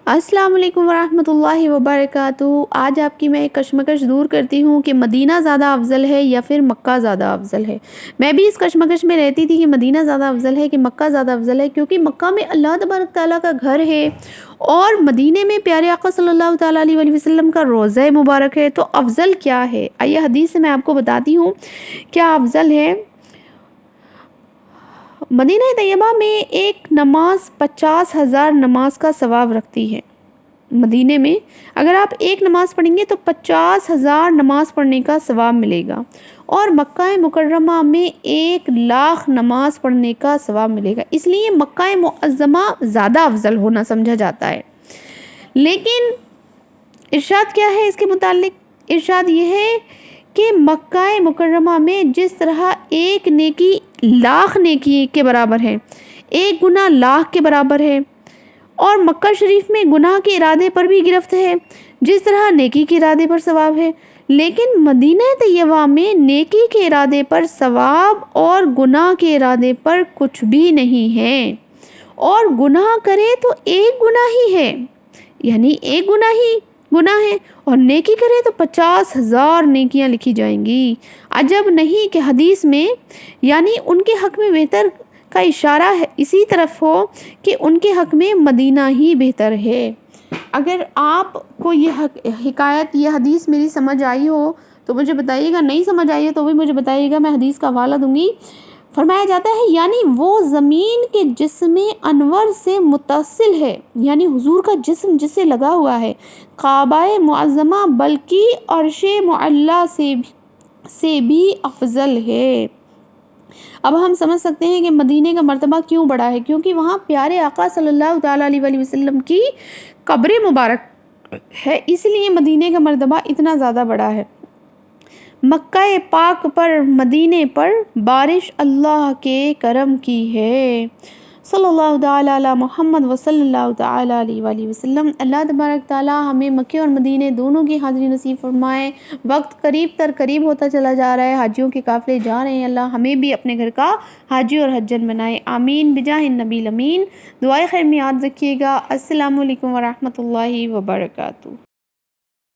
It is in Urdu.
السلام علیکم ورحمۃ اللہ وبرکاتہ۔ آج آپ کی میں ایک کشمکش دور کرتی ہوں کہ مدینہ زیادہ افضل ہے یا پھر مکہ زیادہ افضل ہے۔ میں بھی اس کشمکش میں رہتی تھی کہ مدینہ زیادہ افضل ہے کہ مکہ زیادہ افضل ہے، کیونکہ مکہ میں اللہ تبارک تعالیٰ کا گھر ہے اور مدینے میں پیارے آقا صلی اللہ تعالیٰ علیہ وسلم کا روضہ مبارک ہے۔ تو افضل کیا ہے؟ آئیے حدیث سے میں آپ کو بتاتی ہوں کیا افضل ہے۔ مدینہ طیبہ میں ایک نماز 50,000 نماز کا ثواب رکھتی ہے۔ مدینے میں اگر آپ ایک نماز پڑھیں گے تو 50,000 نماز پڑھنے کا ثواب ملے گا، اور مکہ مکرمہ میں 1,00,000 نماز پڑھنے کا ثواب ملے گا۔ اس لیے مکہ معظمہ زیادہ افضل ہونا سمجھا جاتا ہے۔ لیکن ارشاد کیا ہے اس کے متعلق؟ ارشاد یہ ہے کہ مکہ مکرمہ میں جس طرح ایک نیکی 1,00,000 نیکی کے برابر ہے، ایک گناہ 1,00,000 کے برابر ہے، اور مکہ شریف میں گناہ کے ارادے پر بھی گرفت ہے جس طرح نیکی کے ارادے پر ثواب ہے، لیکن مدینہ طیبہ میں نیکی کے ارادے پر ثواب اور گناہ کے ارادے پر کچھ بھی نہیں ہے، اور گناہ کرے تو ایک گناہ ہی ہے، یعنی ایک گناہ ہے، اور نیکی کرے تو 50,000 نیکیاں لکھی جائیں گی۔ عجب نہیں کہ حدیث میں یعنی ان کے حق میں بہتر کا اشارہ ہے اسی طرف ہو کہ ان کے حق میں مدینہ ہی بہتر ہے۔ اگر آپ کو یہ حکایت، یہ حدیث میری سمجھ آئی ہو تو مجھے بتائیے گا، نہیں سمجھ آئی ہے تو بھی مجھے بتائیے گا، میں حدیث کا حوالہ دوں گی۔ فرمایا جاتا ہے یعنی وہ زمین کے جسم انور سے متصل ہے، یعنی حضور کا جسم جس سے لگا ہوا ہے، کعبہ معظمہ بلکہ عرش معلیٰ سے بھی افضل ہے۔ اب ہم سمجھ سکتے ہیں کہ مدینے کا مرتبہ کیوں بڑا ہے، کیونکہ وہاں پیارے آقا صلی اللہ تعالیٰ علیہ وسلم کی قبر مبارک ہے، اس لیے مدینے کا مرتبہ اتنا زیادہ بڑا ہے۔ مکہ پاک پر، مدینے پر بارش اللہ کے کرم کی ہے۔ صلی اللہ تعالیٰ علی محمد و صلی اللہ تعالیٰ علیہ وآلہ وسلم۔ اللہ تبارک تعالیٰ ہمیں مکے اور مدینے دونوں کی حاضری نصیب فرمائے۔ وقت قریب تر قریب ہوتا چلا جا رہا ہے، حاجیوں کے قافلے جا رہے ہیں، اللہ ہمیں بھی اپنے گھر کا حاجی اور حجن بنائے، آمین بجاہ النبی الامین۔ دعائے خیر میں یاد رکھیے گا۔ السلام علیکم ورحمۃ اللہ وبرکاتہ۔